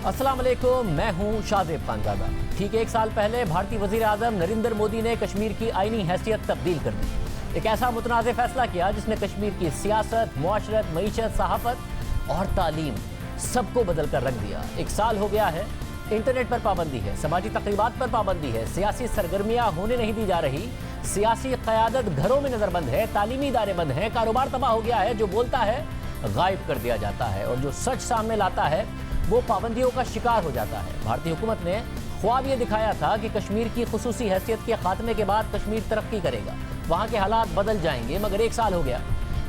अस्सलाम वालेकुम, मैं हूं शाहजेब खानजादा। ठीक एक साल पहले भारतीय वजीर आजम नरेंद्र मोदी ने कश्मीर की आईनी हैसियत तब्दील कर दी। एक ऐसा मुतनाज़ फैसला किया जिसने कश्मीर की सियासत, मुआशरत, मईशत, सहाफत और तालीम सबको बदल कर रख दिया। एक साल हो गया है, इंटरनेट पर पाबंदी है, समाजी तकरीबात पर पाबंदी है, सियासी सरगर्मियाँ होने नहीं दी जा रही, सियासी क़यादत घरों में नज़रबंद है, तालीमी इदारे बंद हैं, कारोबार तबाह हो गया है। जो बोलता है गायब कर दिया जाता है और जो सच सामने लाता है वो पाबंदियों का शिकार हो जाता है। भारतीय हुकूमत ने ख्वाब ये दिखाया था कि कश्मीर की खुसूसी हैसियत के खात्मे के बाद कश्मीर तरक्की करेगा, वहाँ के हालात बदल जाएंगे, मगर एक साल हो गया,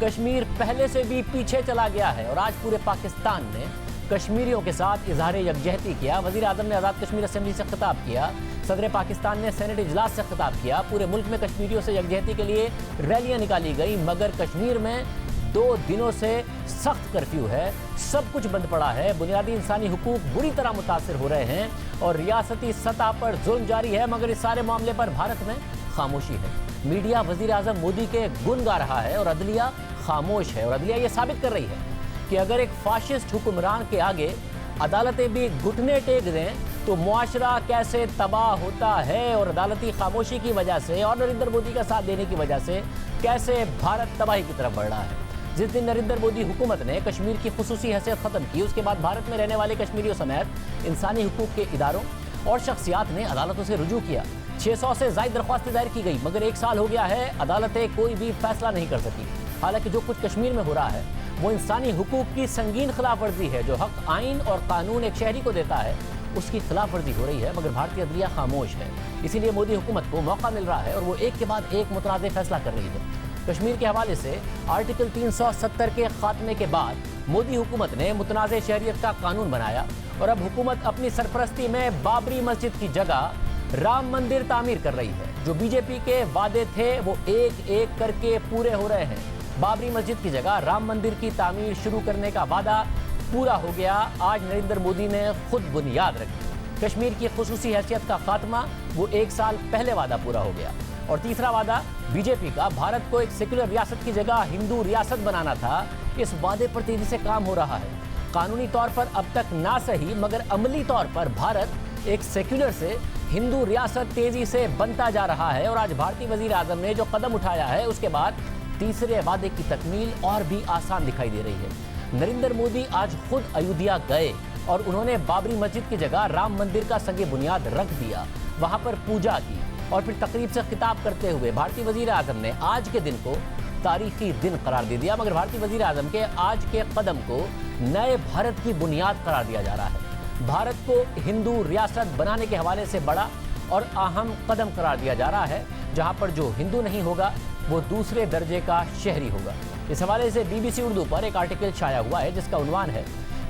कश्मीर पहले से भी पीछे चला गया है और आज पूरे पाकिस्तान ने कश्मीरियों के साथ इजहार यकजहती किया। वज़ीर आज़म ने आज़ाद कश्मीर असेंबली से खिताब किया, सदर पाकिस्तान ने सेनेट इजलास से खिताब किया, पूरे मुल्क में कश्मीरियों से यकजहती के लिए रैलियाँ निकाली गई, मगर कश्मीर में 2 दिनों से सख्त कर्फ्यू है, सब कुछ बंद पड़ा है, बुनियादी इंसानी हुकूक बुरी तरह मुतासर हो रहे हैं और रियासती सतह पर जुल्म जारी है, मगर इस सारे मामले पर भारत में खामोशी है। मीडिया वज़ीर आज़म मोदी के गुण गा रहा है और अदलिया खामोश है और अदलिया ये साबित कर रही है कि अगर एक फाशिस्ट हुक्मरान के आगे अदालतें भी घुटने टेक दें तो मुआशरा कैसे तबाह होता है और अदालती खामोशी की वजह से और नरेंद्र मोदी का साथ देने की वजह से कैसे भारत तबाही की तरफ बढ़ रहा है। जिस दिन नरेंद्र मोदी हुकूमत ने कश्मीर की खुसूसी हैसियत ख़त्म की, उसके बाद भारत में रहने वाले कश्मीरियों समेत इंसानी हुकूक के इदारों और शख्सियात ने अदालतों से रुजू किया। 600 से ज़ायद दरख्वास्तें दायर की गई, मगर एक साल हो गया है, अदालतें कोई भी फैसला नहीं कर सकी। हालांकि जो कुछ कश्मीर में हो रहा है वो इंसानी हुकूक की संगीन खिलाफ वर्जी है। जो हक आइन और कानून एक शहरी को देता है उसकी खिलाफ वर्जी हो रही है, मगर भारतीय अदलिया खामोश है। इसीलिए मोदी हुकूमत को मौका मिल रहा है और वो एक के बाद एक मुतनाज़ फैसला कर रही है। कश्मीर के हवाले से आर्टिकल 370 के खात्मे के बाद मोदी हुकूमत ने मुतनाज़ शहरियत का कानून बनाया और अब हुकूमत अपनी सरपरस्ती में बाबरी मस्जिद की जगह राम मंदिर तामीर कर रही है। जो बीजेपी के वादे थे वो एक एक करके पूरे हो रहे हैं। बाबरी मस्जिद की जगह राम मंदिर की तामीर शुरू करने का वादा पूरा हो गया। आज नरेंद्र मोदी ने खुद बुनियाद रखी। कश्मीर की खुसूसी हैसियत का खात्मा वो एक साल पहले वादा पूरा हो गया। और तीसरा वादा बीजेपी का भारत को एक सेक्युलर रियासत की जगह हिंदू रियासत बनाना था, इस वादे पर तेजी से काम हो रहा है। कानूनी तौर पर अब तक ना सही मगर अमली तौर पर भारत एक सेक्युलर से हिंदू रियासत तेजी से बनता जा रहा है। और आज भारतीय वजीर आजम ने जो कदम उठाया है उसके बाद तीसरे वादे की तकमील और भी आसान दिखाई दे रही है। नरेंद्र मोदी आज खुद अयोध्या गए और उन्होंने बाबरी मस्जिद की जगह राम मंदिर का संगे बुनियाद रख दिया, वहां पर पूजा की और फिर तकरीब से खिताब करते हुए भारतीय वजीर आजम ने आज के दिन को तारीखी दिन करार दे दिया। मगर भारतीय वजीर आजम के आज के कदम को नए भारत की बुनियाद करार दिया जा रहा है। भारत को हिंदू रियासत बनाने के हवाले से बड़ा और अहम कदम करार दिया जा रहा है, जहां पर जो हिंदू नहीं होगा वो दूसरे दर्जे का शहरी होगा। इस हवाले से BBC उर्दू पर एक आर्टिकल छाया हुआ है जिसका उन्वान है,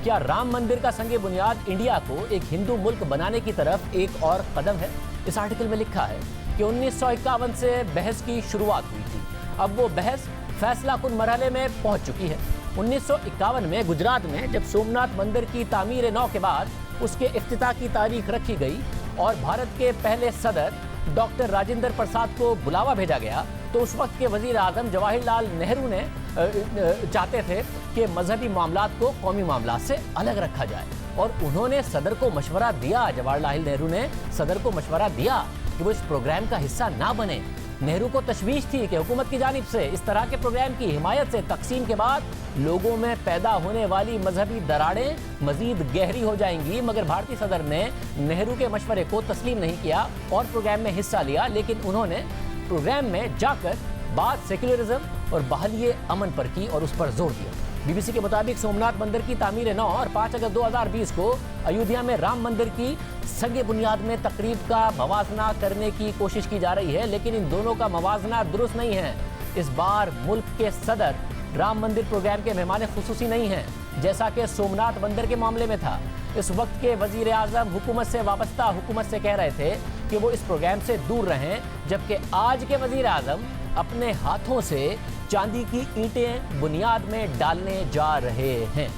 क्या राम मंदिर का संगे बुनियाद इंडिया को एक हिंदू मुल्क बनाने की तरफ एक और कदम है। इस आर्टिकल में लिखा है कि 1951 से बहस की शुरुआत हुई थी, अब वो बहस फैसला कुन मरहले में पहुंच चुकी है। 1951 में गुजरात में जब सोमनाथ मंदिर की तामीर नौ के बाद उसके इफ्तिताह की तारीख रखी गई और भारत के पहले सदर डॉक्टर राजेंद्र प्रसाद को बुलावा भेजा गया, तो उस वक्त के वजीर आजम जवाहरलाल नेहरू ने चाहते थे कि मजहबी मामलात को कौमी मामलात से अलग रखा जाए और उन्होंने सदर को मशवरा दिया, जवाहरलाल नेहरू ने सदर को मशवरा दिया कि वो इस प्रोग्राम का हिस्सा ना बने। नेहरू को तशवीश थी कि हुकूमत की जानिब से इस तरह के प्रोग्राम की हिमायत से तकसीम के बाद लोगों में पैदा होने वाली मजहबी दरारें मजीद गहरी हो जाएंगी, मगर भारतीय सदर ने नेहरू के मशवरे को तस्लीम नहीं किया और प्रोग्राम में हिस्सा लिया। लेकिन उन्होंने प्रोग्राम में जाकर बात सेक्युलरिज्म और बहाली अमन पर की और उस पर जोर दिया। BBC के मुताबिक सोमनाथ मंदिर की तामीर नौ और 5 अगस्त 2020 को अयोध्या में राम मंदिर की संगे बुनियाद में तकरीब का मवाजना करने की कोशिश की जा रही है, लेकिन इन दोनों का मवाजना दुरुस्त नहीं है। इस बार मुल्क के सदर राम मंदिर प्रोग्राम के मेहमान खुसूसी नहीं हैं, जैसा कि सोमनाथ मंदिर के मामले में था। इस वक्त के वजीर आजम हुकूमत से वाबस्ता हुकूमत से कह रहे थे कि वो इस प्रोग्राम से दूर रहें, जबकि आज के वजीर आजम अपने हाथों से चांदी की ईंटें बुनियाद में डालने जा रहे हैं।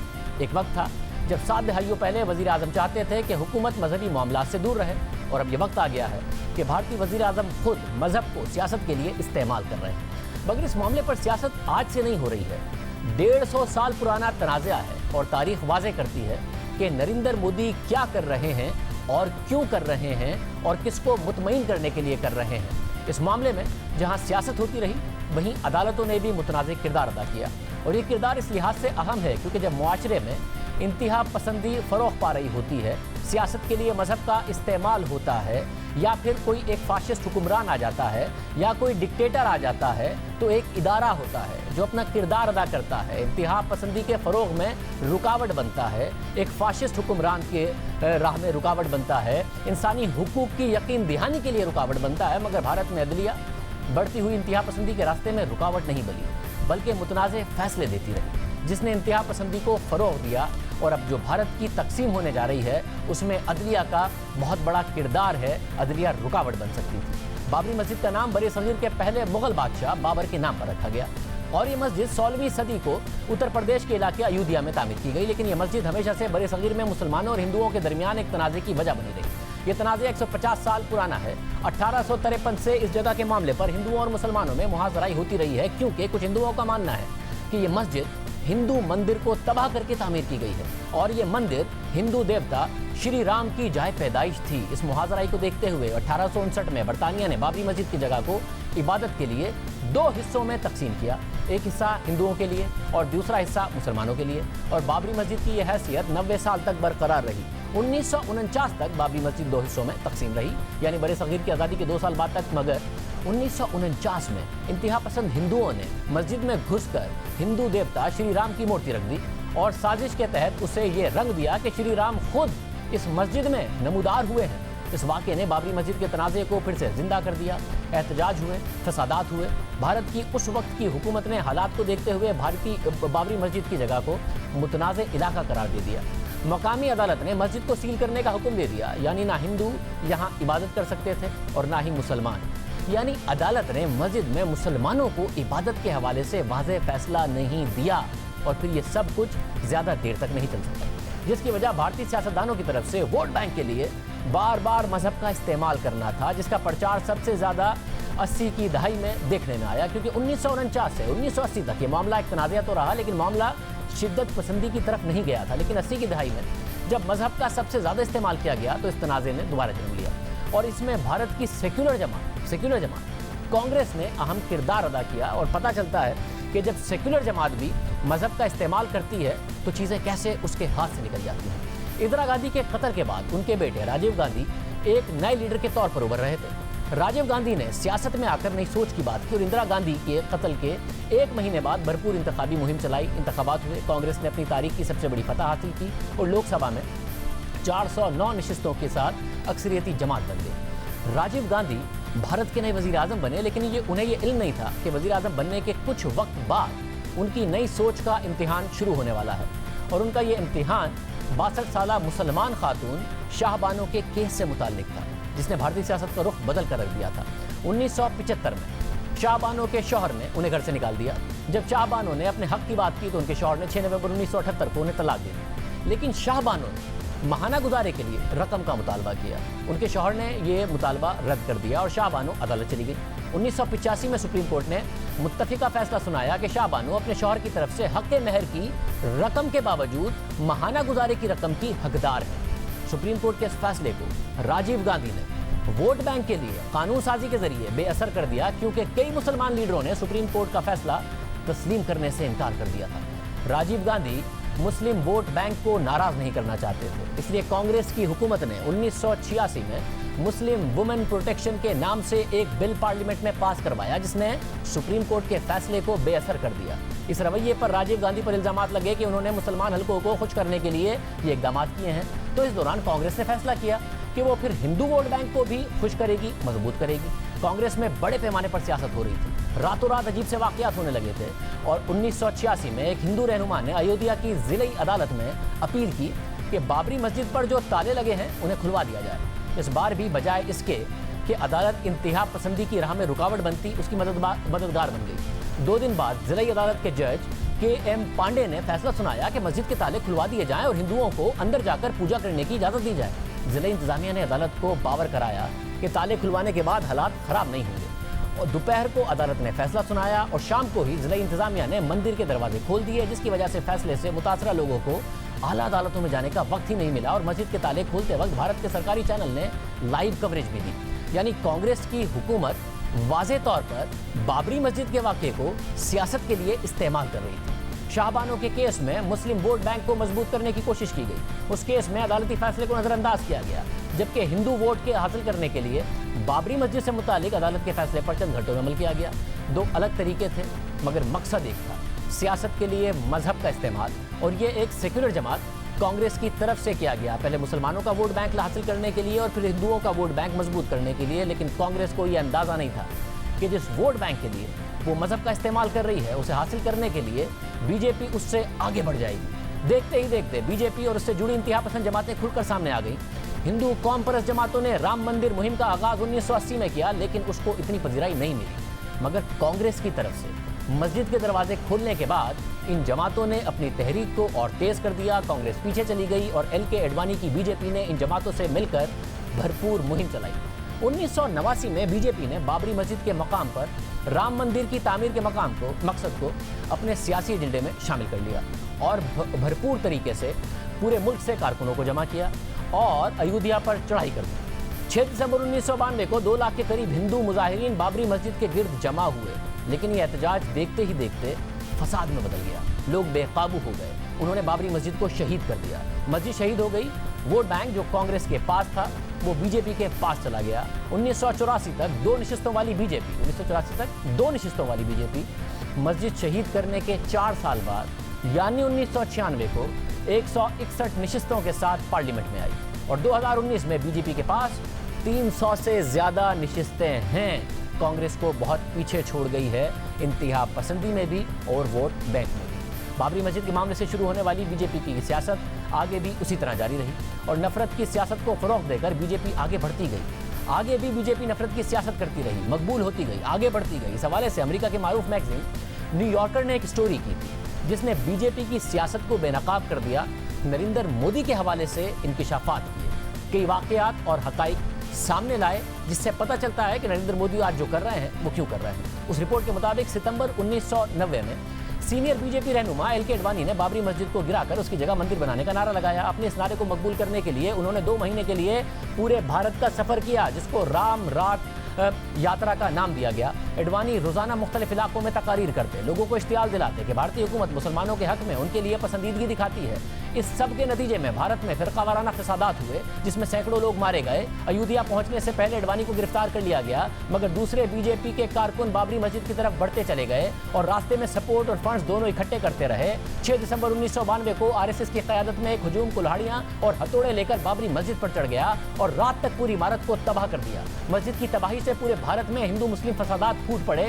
एक वक्त था जब 7 दहाइयों पहले वजीर आजम चाहते थे कि हुकूमत मजहबी मामलात से दूर रहे, और अब ये वक्त आ गया है कि भारतीय वजीर आजम खुद मजहब को सियासत के लिए इस्तेमाल कर रहे हैं। मगर इस मामले पर सियासत आज से नहीं हो रही है, 150 साल पुराना तनाज़ा है और तारीख वाज़े करती है کہ नरेंद्र मोदी क्या कर रहे हैं और क्यों कर रहे हैं और किसको मुतमईन करने के लिए कर रहे हैं। इस मामले में जहां सियासत होती रही, वहीं अदालतों ने भी मुतनाज़ किरदार अदा किया। और ये किरदार इस लिहाज से अहम है क्योंकि जब मुआशरे में इंतहा पसंदी फ़रोग़ पा रही होती है, सियासत के लिए मज़हब का इस्तेमाल होता है, या फिर कोई एक फाशिस्ट हुक्मरान आ जाता है या कोई डिक्टेटर आ जाता है, तो एक इदारा होता है जो अपना किरदार अदा करता है, इंतहा पसंदी के फ़रोग़ में रुकावट बनता है, एक फाशिस्ट हुक्मरान के राह में रुकावट बनता है, इंसानी हुकूक की यकीन दहानी के लिए रुकावट बनता है। मगर भारत में अदलिया बढ़ती हुई इंतहा पसंदी के रास्ते में रुकावट नहीं बनी, बल्कि मुतनाज़े फैसले देती रही, जिसने इंतहा पसंदी को फ़रोग़ दिया। और अब जो भारत की तकसीम होने जा रही है, उसमें अदलिया का बहुत बड़ा किरदार है। अदलिया रुकावट बन सकती थी। बाबरी मस्जिद का नाम बरे सगीर के पहले मुगल बादशाह बाबर के नाम पर रखा गया और ये मस्जिद 16वीं सदी को उत्तर प्रदेश के इलाके अयोध्या में तामीर की गई। लेकिन ये मस्जिद हमेशा से बरे सगीर में मुसलमानों और हिंदुओं के दरमियान एक तनाज़े की वजह बनी रही। ये तनाज़ा 150 साल पुराना है। 1853 से इस जगह के मामले पर हिंदुओं और मुसलमानों में मुहाज़राई होती रही है, क्योंकि कुछ हिंदुओं का मानना है कि ये मस्जिद हिंदू मंदिर को तबाह करके तामीर की गई है और ये मंदिर हिंदू देवता श्री राम की जाए पैदाइश थी। इस मुहाज़राई को देखते हुए 1859 में बरतानिया ने बाबरी मस्जिद की जगह को इबादत के लिए 2 हिस्सों में तकसीम किया, एक हिस्सा हिंदुओं के लिए और दूसरा हिस्सा मुसलमानों के लिए। और बाबरी मस्जिद की यह हैसियत 90 साल तक बरकरार रही। 1949 तक बाबरी मस्जिद 2 हिस्सों में तकसीम रही, यानी बरे सगीर की आज़ादी के 2 साल बाद तक। मगर 1949 में इंतहा पसंद हिंदुओं ने मस्जिद में घुसकर हिंदू देवता श्री राम की मूर्ति रख दी और साजिश के तहत उसे ये रंग दिया कि श्री राम खुद इस मस्जिद में नमूदार हुए हैं। इस वाक़े ने बाबरी मस्जिद के तनाज़े को फिर से जिंदा कर दिया। एहतजाज हुए, फसादात हुए। भारत की उस वक्त की हुकूमत ने हालात को देखते हुए बाबरी मस्जिद की जगह को मुतनाज़ इलाका करार दे दिया। मकामी अदालत ने मस्जिद को सील करने का हुक्म दे दिया, यानी ना हिंदू यहाँ इबादत कर सकते थे और ना ही मुसलमान। यानी अदालत ने मस्जिद में मुसलमानों को इबादत के हवाले से वाज़ेह फैसला नहीं दिया और फिर ये सब कुछ ज़्यादा देर तक नहीं चल सकता, जिसकी वजह भारतीय सियासतदानों की तरफ से वोट बैंक के लिए बार बार मजहब का इस्तेमाल करना था, जिसका प्रचार सबसे ज़्यादा 80 की दहाई में देखने में आया। क्योंकि 1949 से 1980 तक ये मामला एक तनाज़ा तो रहा, लेकिन मामला शिद्दत पसंदी की तरफ नहीं गया था। लेकिन 80 की दहाई में जब मजहब का सबसे ज़्यादा इस्तेमाल किया गया तो इस तनाज़े ने दोबारा जन्म लिया और इसमें भारत की सेक्युलर जमात कांग्रेस ने अहम किरदार अदा किया। और पता चलता है कि जब सेक्युलर जमात भी मजहब का इस्तेमाल करती है तो चीज़ें कैसे उसके हाथ से निकल जाती हैं। इंदिरा गांधी के कत्ल के बाद उनके बेटे राजीव गांधी एक नए लीडर के तौर पर उभर रहे थे। राजीव गांधी ने सियासत में आकर नई सोच की बात की और इंदिरा गांधी के कत्ल के 1 महीने बाद भरपूर इंतखाबी मुहिम चलाई। इंतखाबात हुए, कांग्रेस ने अपनी तारीख की सबसे बड़ी फतह हासिल की और लोकसभा में 409 नशिस्तों के साथ अक्सरियती जमात बन गई। राजीव गांधी भारत के नए वज़ीर आज़म बने, लेकिन उन्हें ये इल्म नहीं था कि वज़ीर आज़म बनने के कुछ वक्त बाद उनकी नई सोच का इम्तिहान शुरू होने वाला है। और उनका ये इम्तिहान 62 साला मुसलमान खातून शाहबानो के केस से मुताल्लिक था, जिसने भारतीय सियासत का रुख बदल कर रख दिया था। 1975 में शाहबानो के शौहर ने उन्हें घर से निकाल दिया। जब शाहबानो ने अपने हक की बात की तो उनके शौहर ने 6 नवंबर 1978 को उन्हें तलाक दे दी। लेकिन शाहबानो ने महाना गुजारे के लिए रकम का मुतालबा किया। उनके शौहर ने ये मुतालबा रद्द कर दिया और शाहबानो अदालत चली गई। 1985 में सुप्रीम कोर्ट ने मुत्तफिका फैसला सुनाया कि शाहबानो अपने शौहर की तरफ से हक महर की रकम के बावजूद महाना गुजारे की रकम की हकदार है। सुप्रीम कोर्ट के इस फैसले को राजीव गांधी ने वोट बैंक के लिए कानून साजी के जरिए बेअसर कर दिया, क्योंकि कई मुसलमान लीडरों ने सुप्रीम कोर्ट का फैसला तस्लीम करने से इनकार कर दिया था। राजीव गांधी मुस्लिम वोट बैंक को नाराज नहीं करना चाहते थे, इसलिए कांग्रेस की हुकूमत ने 1986 में मुस्लिम वुमेन प्रोटेक्शन के नाम से एक बिल पार्लियामेंट में पास करवाया, जिसने सुप्रीम कोर्ट के फैसले को बेअसर कर दिया। इस रवैये पर राजीव गांधी पर इल्जामात लगे कि उन्होंने मुसलमान हलकों को खुश करने के लिए ये इकदाम किए हैं। तो इस दौरान कांग्रेस ने फैसला किया कि वो फिर हिंदू वोट बैंक को भी खुश करेगी, मजबूत करेगी। कांग्रेस में बड़े पैमाने पर सियासत हो रही थी, रातों रात अजीब से वाकयात होने लगे थे और 1986 में एक हिंदू रहनुमा ने अयोध्या की जिले अदालत में अपील की कि बाबरी मस्जिद पर जो ताले लगे हैं उन्हें खुलवा दिया जाए। इस बार भी बजाय इसके कि अदालत इंतहा पसंदी की राह में रुकावट बनती, उसकी मददगार बन गई। 2 दिन बाद जिले अदालत के जज KM पांडे ने फैसला सुनाया कि मस्जिद के ताले खुलवा दिए जाएं और हिंदुओं को अंदर जाकर पूजा करने की इजाज़त दी जाए। जिला इंतजामिया ने अदालत को बावर कराया कि ताले खुलवाने के बाद हालात खराब नहीं होंगे और दोपहर को अदालत ने फैसला सुनाया और शाम को ही जिला इंतजामिया ने मंदिर के दरवाजे खोल दिए, जिसकी वजह से फैसले से मुतासरा लोगों को आला अदालतों में जाने का वक्त ही नहीं मिला और मस्जिद के ताले खोलते वक्त भारत के सरकारी चैनल ने लाइव कवरेज भी दी। यानी कांग्रेस की हुकूमत वाज़े तौर पर बाबरी मस्जिद के वाक़े को सियासत के लिए इस्तेमाल कर रही थी। शाहबानो के केस में मुस्लिम वोट बैंक को मजबूत करने की कोशिश की गई। उस केस में अदालती फैसले को नजरअंदाज किया गया, जबकि हिंदू वोट के हासिल करने के लिए बाबरी मस्जिद से मुतालिक अदालत के फैसले पर चंद घंटों में अमल किया गया। दो अलग तरीके थे, मगर मकसद एक था, सियासत के लिए मजहब का इस्तेमाल। और ये एक सेक्युलर जमात कांग्रेस की तरफ से किया गया, पहले मुसलमानों का वोट बैंक हासिल करने के लिए और फिर हिंदुओं का वोट बैंक मजबूत करने के लिए। लेकिन कांग्रेस को यह अंदाजा नहीं था कि जिस वोट बैंक के लिए वो मजहब का इस्तेमाल कर रही है, उसे हासिल करने के लिए बीजेपी उससे आगे बढ़ जाएगी। देखते ही देखते बीजेपी और उससे जुड़ी इंतहा पसंद जमातें खुलकर सामने आ गई। हिंदू कौम परस्त जमातों ने राम मंदिर मुहिम का आगाज 1980 में किया, लेकिन उसको इतनी पजीराई नहीं मिली। मगर कांग्रेस की तरफ से मस्जिद के दरवाजे खोलने के बाद इन जमातों ने अपनी तहरीक को और तेज कर दिया। कांग्रेस पीछे चली गई और LK एडवाणी की बीजेपी ने इन जमातों से मिलकर भरपूर मुहिम चलाई। 1989 में बीजेपी ने बाबरी मस्जिद के मकाम पर राम मंदिर की तामीर के मकसद को अपने सियासी एजेंडे में शामिल कर लिया और भरपूर तरीके से पूरे मुल्क से कारकुनों को जमा किया और अयोध्या पर चढ़ाई कर दी। 6 दिसंबर 1992 को 2 लाख के करीब हिंदू मुजाहिरीन बाबरी मस्जिद के गिर्द जमा हुए, लेकिन ये एहतजाज देखते ही देखते फसाद में बदल गया। लोग बेकाबू हो गए, उन्होंने बाबरी मस्जिद को शहीद कर दिया। मस्जिद शहीद हो गई। वोट बैंक जो कांग्रेस के पास था वो बीजेपी के पास चला गया। 1984 तक दो निशिस्तों वाली बीजेपी मस्जिद शहीद करने के 4 साल बाद यानी 1996 को 161 निशिस्तों के साथ पार्लियामेंट में आई और 2019 में बीजेपी के पास 300 से ज्यादा निशिस्तें हैं। कांग्रेस को बहुत पीछे छोड़ गई है इंतहा पसंदी में भी और वोट बैंक में भी। बाबरी मस्जिद के मामले से शुरू होने वाली बीजेपी की सियासत आगे भी उसी तरह जारी रही और नफरत की सियासत को फरोग देकर बीजेपी आगे बढ़ती गई। आगे भी बीजेपी नफरत की सियासत करती रही, मकबूल होती गई, आगे बढ़ती गई। इस हवाले से अमेरिका के मारूफ मैगजीन न्यूयॉर्कर ने एक स्टोरी की थी जिसने बीजेपी की सियासत को बेनकाब कर दिया। नरेंद्र मोदी के हवाले से इंकिशाफात किए, कई वाकयात और हकाइक सामने लाए, जिससे पता चलता है कि नरेंद्र मोदी आज जो कर रहे हैं वो क्यों कर रहे हैं। उस रिपोर्ट के मुताबिक सितंबर 1990 में सीनियर बीजेपी रहनुमा LK एडवाणी ने बाबरी मस्जिद को गिराकर उसकी जगह मंदिर बनाने का नारा लगाया। अपने इस नारे को मकबूल करने के लिए उन्होंने 2 महीने के लिए पूरे भारत का सफर किया, जिसको राम रात यात्रा का नाम दिया गया। एडवाणी रोजाना मुख्तलिफ इलाकों में तकारीर करते, लोगों को इश्तियाल दिलाते कि भारतीय हुकूमत मुसलमानों के हक में उनके लिए पसंदीदगी दिखाती है। इस सब के नतीजे में भारत में फिरकावाराना फसादात हुए, जिसमें सैकड़ों लोग मारे गए। अयोध्या पहुंचने से पहले एडवाणी को गिरफ्तार कर लिया गया, मगर दूसरे बीजेपी के कारकुन बाबरी मस्जिद की तरफ बढ़ते चले गए और रास्ते में सपोर्ट और फंड्स दोनों इकट्ठे करते रहे। 6 दिसंबर 1992 को RSS की क़यादत में एक हुजूम कुल्हाड़ियां और हथौड़े लेकर बाबरी मस्जिद पर चढ़ गया और रात तक पूरी इमारत को तबाह कर दिया। मस्जिद की तबाही से पूरे भारत में हिंदू मुस्लिम फसादात फूट पड़े,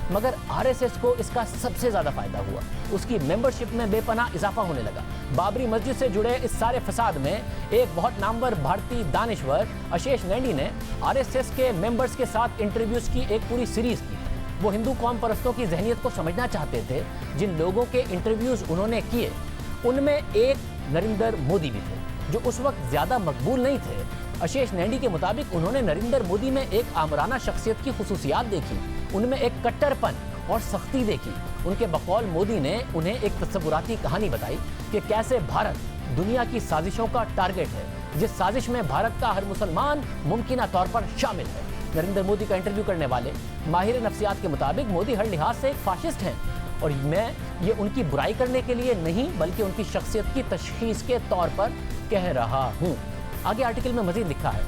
मगर RSS को इसका सबसे ज्यादा फायदा हुआ। उसकी मेंबरशिप में बेपनाह इजाफा होने लगा। बाबरी मस्जिद से जुड़े इस सारे फसाद में एक बहुत नामवर भारतीय दानिश्वर अशेष नैंडी ने RSS के मेंबर्स के साथ इंटरव्यूज की एक पूरी सीरीज की। वो हिंदू कौम परस्तों की जहनियत को समझना चाहते थे। जिन लोगों के इंटरव्यूज उन्होंने किए उनमें एक नरेंद्र मोदी भी थे, जो उस वक्त ज्यादा मकबूल नहीं थे। अशेष नैंडी के मुताबिक उन्होंने नरेंद्र मोदी में एक आमराना शख्सियत की खुसूसियात देखी, उनमें एक कट्टरपन और सख्ती देखी। उनके बकौल मोदी ने उन्हें एक तस्वुराती कहानी बताई कि कैसे भारत दुनिया की साजिशों का टारगेट है, जिस साजिश में भारत का हर मुसलमान मुमकिना तौर पर शामिल है। नरेंद्र मोदी का इंटरव्यू करने वाले माहिर नफ्सियात के मुताबिक मोदी हर लिहाज से एक फाशिस्ट हैं और मैं ये उनकी बुराई करने के लिए नहीं बल्कि उनकी शख्सियत की तशखीस के तौर पर कह रहा हूँ। आगे आर्टिकल में मजीद लिखा है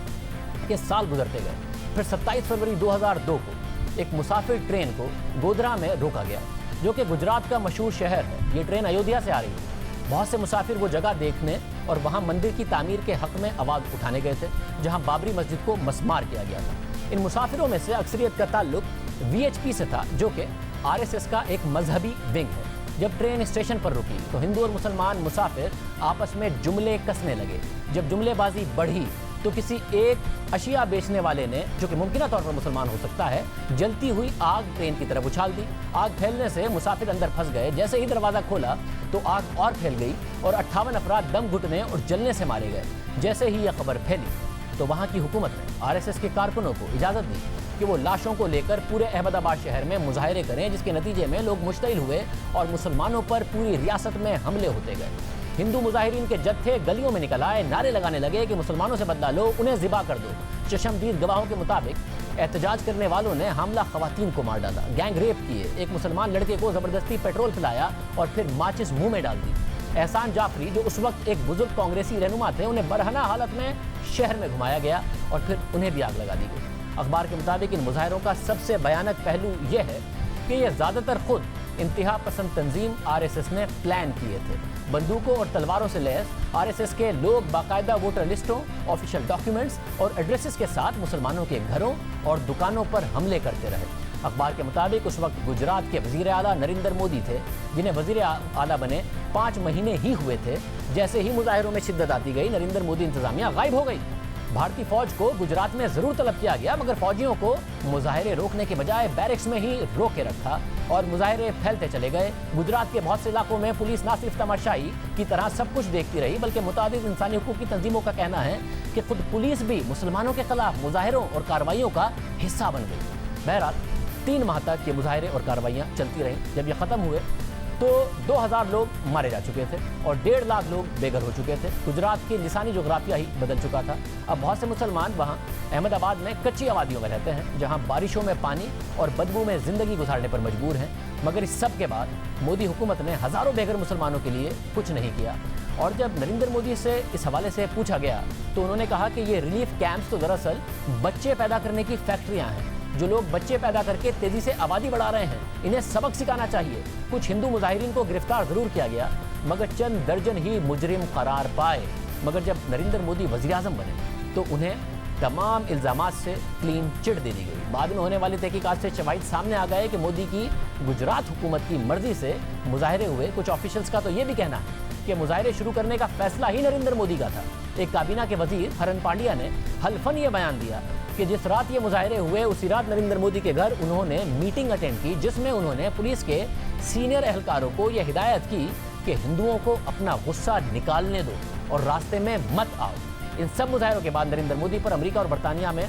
कि साल गुजरते गए, फिर 27 फरवरी 2002 को एक मुसाफिर ट्रेन को गोधरा में रोका गया, जो कि गुजरात का मशहूर शहर है। ये ट्रेन अयोध्या से आ रही थी। बहुत से मुसाफिर वो जगह देखने और वहाँ मंदिर की तामीर के हक में आवाज़ उठाने गए थे, जहाँ बाबरी मस्जिद को मस्मार किया गया था। इन मुसाफिरों में से अक्सरियत का ताल्लुक VHP से था, जो कि RSS का एक मजहबी विंग है। जब ट्रेन स्टेशन पर रुकी तो हिंदू और मुसलमान मुसाफिर आपस में जुमले कसने लगे। जब जुमलेबाजी बढ़ी तो किसी एक अशिया बेचने वाले ने, जो कि मुमकिना तौर पर मुसलमान हो सकता है, जलती हुई आग ट्रेन की तरफ उछाल दी। आग फैलने से मुसाफिर अंदर फंस गए। जैसे ही दरवाज़ा खोला तो आग और फैल गई और 58 अफराद दम घुटने और जलने से मारे गए। जैसे ही यह खबर फैली तो वहाँ की हुकूमत ने RSS के कारकुनों को इजाज़त दी कि वो लाशों को लेकर पूरे अहमदाबाद शहर में मुजाहरे करें, जिसके नतीजे में लोग मुश्तइल हुए और मुसलमानों पर पूरी रियासत में हमले होते गए। हिंदू मुजाहिरीन के जत्थे गलियों में निकल आए, नारे लगाने लगे कि मुसलमानों से बदला लो, उन्हें ज़िबा कर दो। चश्मदीद गवाहों के मुताबिक एहतजाज करने वालों ने हमला खवातीन को मार डाला, गैंग रेप किए, एक मुसलमान लड़के को ज़बरदस्ती पेट्रोल पिलाया और फिर माचिस मुंह में डाल दी। एहसान जाफरी, जो उस वक्त एक बुजुर्ग कांग्रेसी रहनुमा थे, उन्हें बरहना हालत में शहर में घुमाया गया और फिर उन्हें भी आग लगा दी गई। अखबार के मुताबिक इन मुजाहिरों का सबसे भयानक पहलू यह है कि ये ज़्यादातर खुद इंतहा पसंद तंजीम आरएसएस ने प्लान किए थे। बंदूकों और तलवारों से लैस आरएसएस के लोग बाकायदा वोटर लिस्टों, ऑफिशियल डॉक्यूमेंट्स और एड्रेसेस के साथ मुसलमानों के घरों और दुकानों पर हमले करते रहे। अखबार के मुताबिक उस वक्त गुजरात के वजीर आला नरेंद्र मोदी थे, जिन्हें वजीर आला बने 5 महीने ही हुए थे। जैसे ही मुजाहिरों में शिद्दत आती गई, नरेंद्र मोदी इंतजामिया गायब हो गई। भारतीय फौज को गुजरात में जरूर तलब किया गया, मगर फौजियों को मुजाहिरे रोकने के बजाय बैरक्स में ही रोक के रखा और मुजाहिरे फैलते चले गए। गुजरात के बहुत से इलाकों में पुलिस न सिर्फ तमाशाई की तरह सब कुछ देखती रही, बल्कि मुतादिद इंसानी हुकूक की तंजीमों का कहना है कि खुद पुलिस भी मुसलमानों के खिलाफ मुजाहिरों और कार्रवाइयों का हिस्सा बन गई। बहरहाल 3 माह तक ये मुजाहिरे और कार्रवाइयाँ चलती रहीं। जब ये ख़त्म हुए तो 2000 लोग मारे जा चुके थे और 1.5 लाख लोग बेघर हो चुके थे। गुजरात की लिसानी जोग्राफिया ही बदल चुका था। अब बहुत से मुसलमान वहाँ अहमदाबाद में कच्ची आबादियों में रहते हैं, जहाँ बारिशों में पानी और बदबू में ज़िंदगी गुजारने पर मजबूर हैं। मगर इस सब के बाद मोदी हुकूमत ने हज़ारों बेघर मुसलमानों के लिए कुछ नहीं किया। और जब नरेंद्र मोदी से इस हवाले से पूछा गया तो उन्होंने कहा कि ये रिलीफ कैंप्स तो दरअसल बच्चे पैदा करने की फैक्ट्रियाँ हैं। जो लोग बच्चे पैदा करके तेजी से आबादी बढ़ा रहे हैं, इन्हें सबक सिखाना चाहिए। कुछ हिंदू मुजाहिरीन को गिरफ्तार जरूर किया गया, मगर चंद दर्जन ही मुजरिम करार पाए। मगर जब नरेंद्र मोदी वज़ीर आज़म बने तो उन्हें तमाम इल्ज़ामात से क्लीन चिट दे दी गई। बाद में होने वाली तहकीकात से शवाहिद सामने आ गए कि मोदी की गुजरात हुकूमत की मर्जी से मुजाहिरे हुए। कुछ ऑफिशियल्स का तो ये भी कहना है कि मुजाहिरे शुरू करने का फैसला ही नरेंद्र मोदी का था। एक काबीना के वजीर हरन पांड्या ने हल्फन ये बयान दिया कि जिस रात ये मुजाहिरे हुए उसी रात नरेंद्र मोदी के घर उन्होंने मीटिंग अटेंड की, जिसमें उन्होंने पुलिस के सीनियर एहलकारों को यह हिदायत की कि हिंदुओं को अपना गुस्सा निकालने दो और रास्ते में मत आओ। इन सब मुजाहिरों के बाद नरेंद्र मोदी पर अमेरिका और बरतानिया में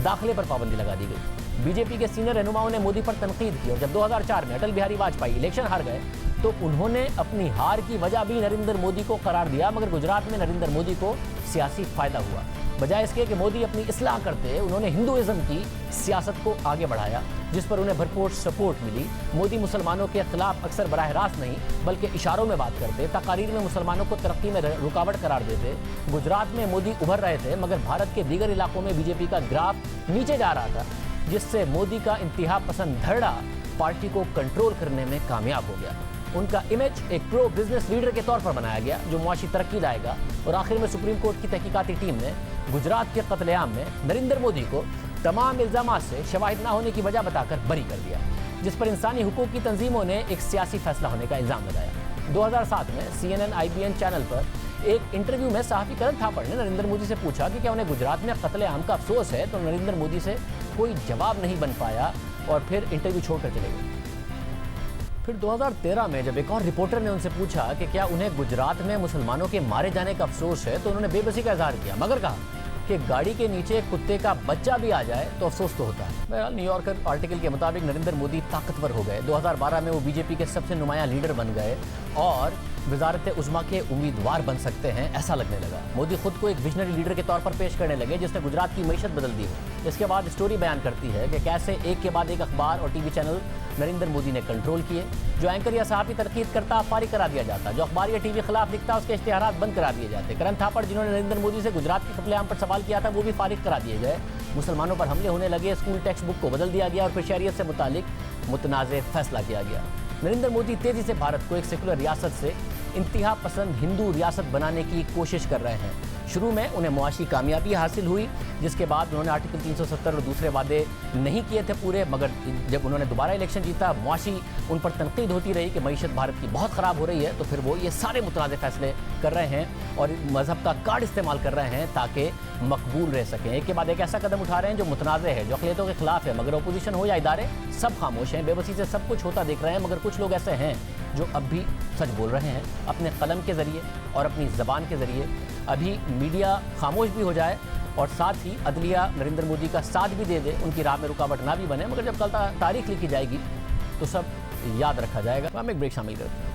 दाखिले पर पाबंदी लगा दी गई। बीजेपी के सीनियर रहनुमाओं ने मोदी पर तनकीद की और जब 2004 में अटल बिहारी वाजपेयी इलेक्शन हार गए तो उन्होंने अपनी हार की वजह भी नरेंद्र मोदी को करार दिया। मगर गुजरात में नरेंद्र मोदी को सियासी फायदा हुआ। बजाय इसके कि मोदी अपनी इस्लाह करते, उन्होंने हिंदुइज्म की सियासत को आगे बढ़ाया, जिस पर उन्हें भरपूर सपोर्ट मिली। मोदी मुसलमानों के खिलाफ अक्सर बराह रास्त नहीं बल्कि इशारों में बात करते, तकारीर में मुसलमानों को तरक्की में रुकावट करार देते। गुजरात में मोदी उभर रहे थे, मगर भारत के दीगर इलाकों में बीजेपी का ग्राफ नीचे जा रहा था, जिससे मोदी का इंतहा पसंद धड़ा पार्टी को कंट्रोल करने में कामयाब हो गया। उनका इमेज एक प्रो बिजनेस लीडर के तौर पर बनाया गया, जो मुआशी तरक्की लाएगा। और आखिर में सुप्रीम कोर्ट की तहकीकाती टीम ने गुजरात के कत्लेआम में नरेंद्र मोदी को तमाम इल्जामात से शवाहिद न होने की वजह बताकर बरी कर दिया, जिस पर इंसानी हुकूक की तंजीमों ने एक सियासी फैसला होने का इल्जाम लगाया। 2007 में CNN IBN चैनल पर एक इंटरव्यू में सहाफ़ी करण थापड़ ने नरेंद्र मोदी से पूछा कि क्या उन्हें गुजरात में कत्लेआम का अफसोस है, तो नरेंद्र मोदी से कोई जवाब नहीं बन पाया और फिर इंटरव्यू छोड़कर चले गए। फिर 2013 में जब एक और रिपोर्टर ने उनसे पूछा कि क्या उन्हें गुजरात में मुसलमानों के मारे जाने का अफसोस है, तो उन्होंने बेबसी का इजहार किया, मगर कहा कि गाड़ी के नीचे कुत्ते का बच्चा भी आ जाए तो अफसोस तो होता है। बहरहाल न्यूयॉर्कर आर्टिकल के मुताबिक नरेंद्र मोदी ताकतवर हो गए। 2012 में वो बीजेपी के सबसे नुमाया लीडर बन गए और वजारत उज़्मा के उम्मीदवार बन सकते हैं, ऐसा लगने लगा। मोदी खुद को एक विजनरी लीडर के तौर पर पेश करने लगे, जिसने गुजरात की मईशत बदल दी है। इसके बाद स्टोरी बयान करती है कि कैसे एक के बाद एक अखबार और टीवी चैनल नरेंद्र मोदी ने कंट्रोल किए। जो एंकर या सहाफ़ी तरकीद करता फारिग करा दिया जाता, जो अखबार या टीवी खिलाफ लिखता उसके इश्तिहारात बंद करा दिए जाते। करण थापड़, जिन्होंने नरेंद्र मोदी से गुजरात के कत्लेआम पर सवाल किया था, वो भी फारिग करा दिए गए। मुसलमानों पर हमले होने लगे, स्कूल टेक्स्ट बुक को बदल दिया गया और फिर शरीयत से मुतालिक मुतनाज़ फैसला किया गया। नरेंद्र मोदी तेज़ी से भारत को एक सेकुलर रियासत से इंतहा पसंद हिंदू रियासत बनाने की कोशिश कर रहे हैं। शुरू में उन्हें मुआशी कामयाबी हासिल हुई, जिसके बाद उन्होंने आर्टिकल 370 और दूसरे वादे नहीं किए थे पूरे। मगर जब उन्होंने दोबारा इलेक्शन जीता, मुआशी उन पर तनकीद होती रही कि मईशत भारत की बहुत ख़राब हो रही है, तो फिर वो ये सारे मुतनाज़ फैसले कर रहे हैं और मज़हब का कार्ड इस्तेमाल कर रहे हैं ताकि मकबूल रह सकें। एक के बाद एक ऐसा कदम उठा रहे हैं जो मुतनाज़ है, जो अक़लियतों के खिलाफ है, मगर अपोजिशन हो या इदारे सब खामोश हैं, बेबसी से सब कुछ होता देख रहे हैं। मगर कुछ लोग ऐसे हैं जो अब भी सच बोल रहे हैं अपने कलम के ज़रिए और अपनी ज़बान के ज़रिए। अभी मीडिया खामोश भी हो जाए और साथ ही अदलिया नरेंद्र मोदी का साथ भी दे दे, उनकी राह में रुकावट ना भी बने, मगर जब कल तारीख लिखी जाएगी तो सब याद रखा जाएगा। हम एक ब्रेक शामिल करते हैं।